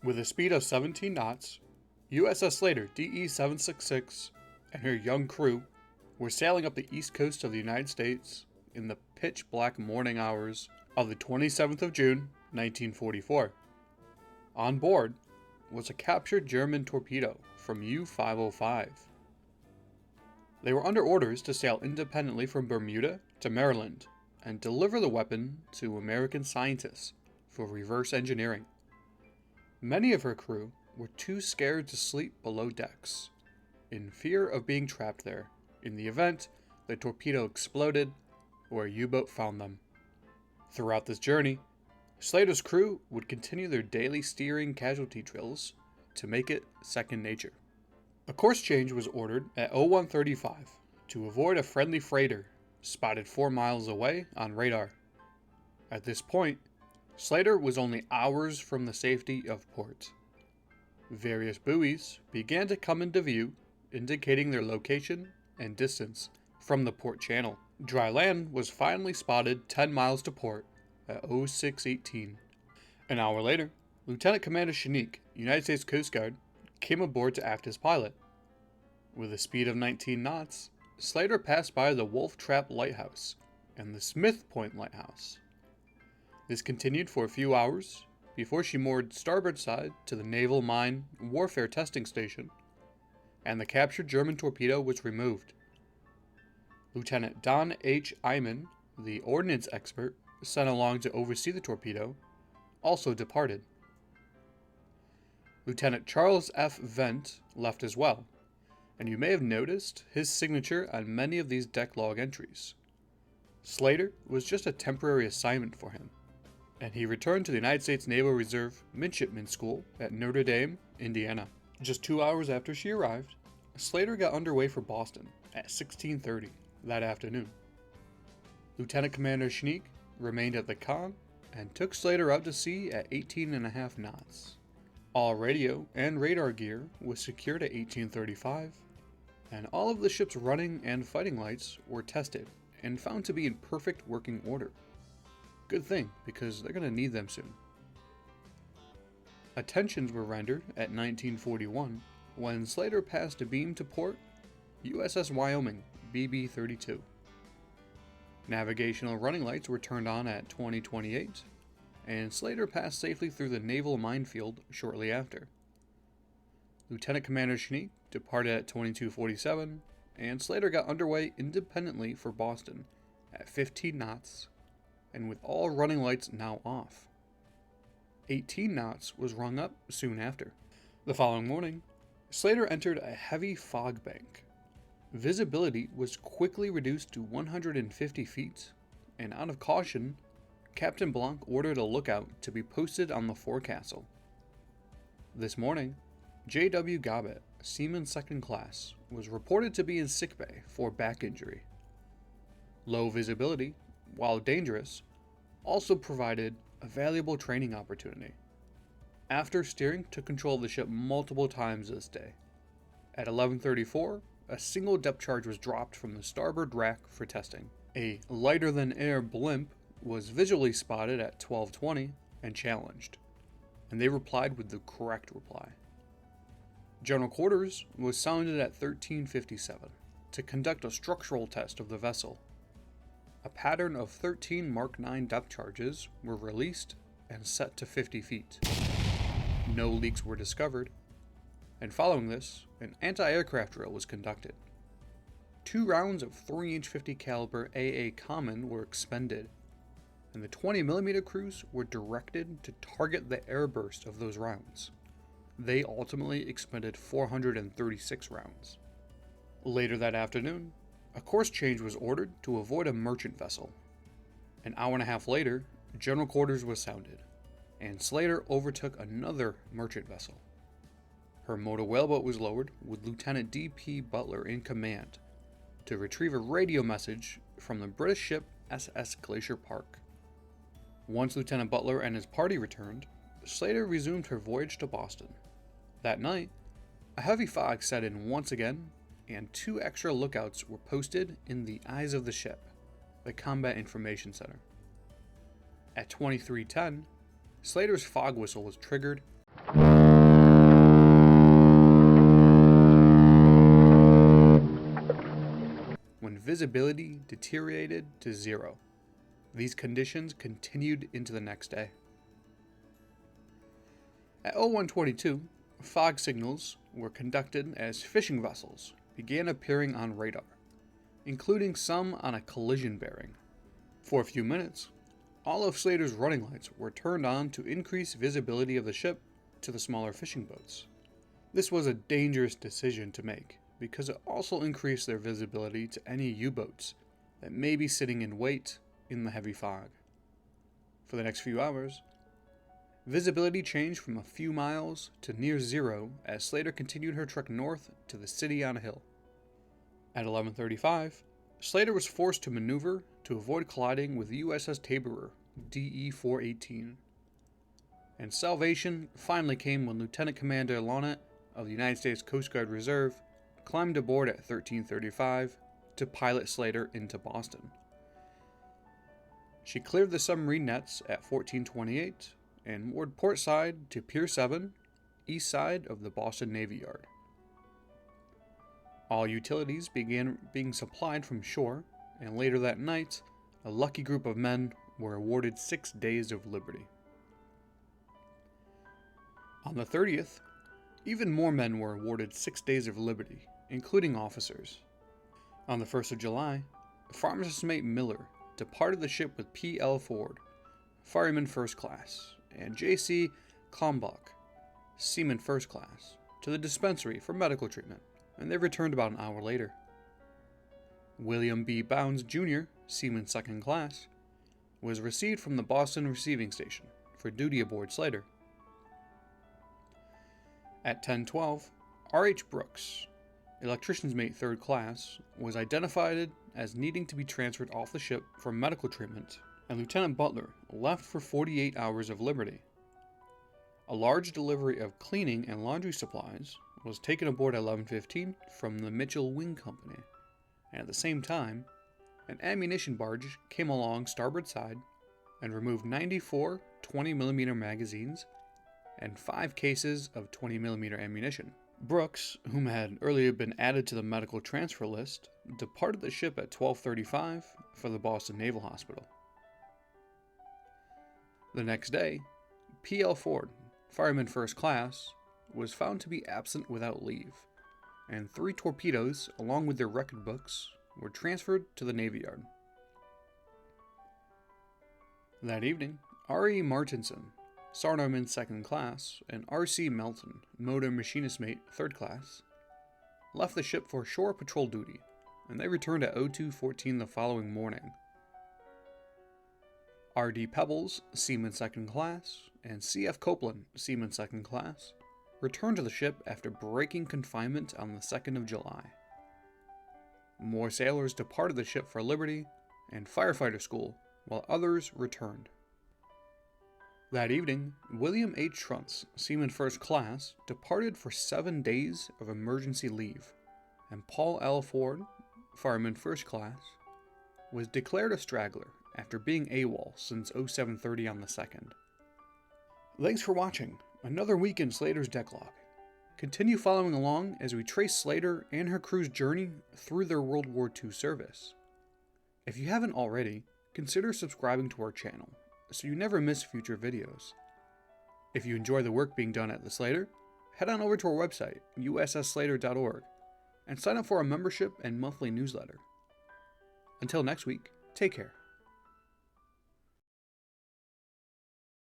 With a speed of 17 knots, USS Slater DE-766 and her young crew were sailing up the east coast of the United States in the pitch-black morning hours of the 27th of June, 1944. On board was a captured German torpedo from U-505. They were under orders to sail independently from Bermuda to Maryland and deliver the weapon to American scientists for reverse engineering. Many of her crew were too scared to sleep below decks, in fear of being trapped there in the event the torpedo exploded or a U-boat found them. Throughout this journey, Slater's crew would continue their daily steering casualty drills to make it second nature. A course change was ordered at 0135 to avoid a friendly freighter spotted 4 miles away on radar. At this point, Slater was only hours from the safety of port. Various buoys began to come into view, indicating their location and distance from the port channel. Dry land was finally spotted 10 miles to port at 0618. An hour later, Lieutenant Commander Chenique, United States Coast Guard, came aboard to act as pilot. With a speed of 19 knots, Slater passed by the Wolf Trap Lighthouse and the Smith Point Lighthouse. This continued for a few hours before she moored starboard side to the Naval Mine Warfare Testing Station, and the captured German torpedo was removed. Lieutenant Don H. Eyman, the ordnance expert sent along to oversee the torpedo, also departed. Lieutenant Charles F. Vent left as well, and you may have noticed his signature on many of these deck log entries. Slater was just a temporary assignment for him, and he returned to the United States Naval Reserve Midshipman School at Notre Dame, Indiana. Just 2 hours after she arrived, Slater got underway for Boston at 16:30 that afternoon. Lieutenant Commander Chenique remained at the con and took Slater out to sea at 18.5 knots. All radio and radar gear was secured at 1835, and all of the ship's running and fighting lights were tested and found to be in perfect working order. Good thing, because they're going to need them soon. Attentions were rendered at 1941 when Slater passed a beam to port USS Wyoming BB-32. Navigational running lights were turned on at 2028, and Slater passed safely through the naval minefield shortly after. Lieutenant Commander Chenique departed at 2247, and Slater got underway independently for Boston at 15 knots, and with all running lights now off. 18 knots was rung up soon after. The following morning, Slater entered a heavy fog bank. Visibility was quickly reduced to 150 feet, and out of caution, Captain Blanc ordered a lookout to be posted on the forecastle. This morning, J.W. Gobbett, Seaman Second Class, was reported to be in sickbay for back injury. Low visibility, while dangerous, also provided a valuable training opportunity. After steering took control of the ship multiple times this day, at 11:34, a single depth charge was dropped from the starboard rack for testing. A lighter-than-air blimp was visually spotted at 12:20 and challenged, and they replied with the correct reply. General Quarters was sounded at 13:57 to conduct a structural test of the vessel. A pattern of 13 Mark IX depth charges were released and set to 50 feet. No leaks were discovered, and following this, an anti-aircraft drill was conducted. 2 rounds of 3-inch 50 caliber AA Common were expended, and the 20mm crews were directed to target the airburst of those rounds. They ultimately expended 436 rounds. Later that afternoon, a course change was ordered to avoid a merchant vessel. An hour and a half later, General Quarters was sounded, and Slater overtook another merchant vessel. Her motor whaleboat was lowered with Lieutenant D.P. Butler in command to retrieve a radio message from the British ship SS Glacier Park. Once Lieutenant Butler and his party returned, Slater resumed her voyage to Boston. That night, a heavy fog set in once again, and 2 extra lookouts were posted in the eyes of the ship, the Combat Information Center. At 23:10, Slater's fog whistle was triggered, visibility deteriorated to 0. These conditions continued into the next day. At 0122, fog signals were conducted as fishing vessels began appearing on radar, including some on a collision bearing. For a few minutes, all of Slater's running lights were turned on to increase visibility of the ship to the smaller fishing boats. This was a dangerous decision to make because it also increased their visibility to any U-boats that may be sitting in wait in the heavy fog. For the next few hours, visibility changed from a few miles to near 0 as Slater continued her trek north to the city on a hill. At 11:35, Slater was forced to maneuver to avoid colliding with USS Taborer DE-418. And salvation finally came when Lieutenant Commander Lonnet of the United States Coast Guard Reserve climbed aboard at 13:35 to pilot Slater into Boston. She cleared the submarine nets at 14:28 and moored port side to Pier 7, east side of the Boston Navy Yard. All utilities began being supplied from shore, and later that night, a lucky group of men were awarded 6 days of liberty. On the 30th, even more men were awarded 6 days of liberty, including officers. On the 1st of July, Pharmacist Mate Miller departed the ship with P.L. Ford, Fireman First Class, and J.C. Kalmbach, Seaman First Class, to the dispensary for medical treatment, and they returned about an hour later. William B. Bounds, Jr., Seaman Second Class, was received from the Boston Receiving Station for duty aboard Slater. At 10:12, R.H. Brooks, Electrician's Mate Third Class, was identified as needing to be transferred off the ship for medical treatment, and Lieutenant Butler left for 48 hours of liberty. A large delivery of cleaning and laundry supplies was taken aboard at 11:15 from the Mitchell Wing Company, and at the same time, an ammunition barge came along starboard side and removed 94 20mm magazines and 5 cases of 20mm ammunition. Brooks, whom had earlier been added to the medical transfer list, departed the ship at 12:35 for the Boston Naval Hospital. The next day, P.L. Ford, Fireman First Class, was found to be absent without leave, and 3 torpedoes, along with their record books, were transferred to the Navy Yard. That evening, R.E. Martinson, Sarnarman Second Class, and R.C. Melton, Motor Machinist Mate Third Class, left the ship for shore patrol duty, and they returned at 02:14 the following morning. R.D. Pebbles, Seaman Second Class, and C.F. Copeland, Seaman Second Class, returned to the ship after breaking confinement on the 2nd of July. More sailors departed the ship for liberty and firefighter school, while others returned. That evening, William H. Truntz, Seaman First Class, departed for 7 days of emergency leave, and Paul L. Ford, Fireman First Class, was declared a straggler after being AWOL since 07:30 on the 2nd. Thanks for watching another week in Slater's Decklog. Continue following along as we trace Slater and her crew's journey through their World War II service. If you haven't already, consider subscribing to our channel so you never miss future videos. If you enjoy the work being done at the Slater, head on over to our website, ussslater.org, and sign up for our membership and monthly newsletter. Until next week, take care.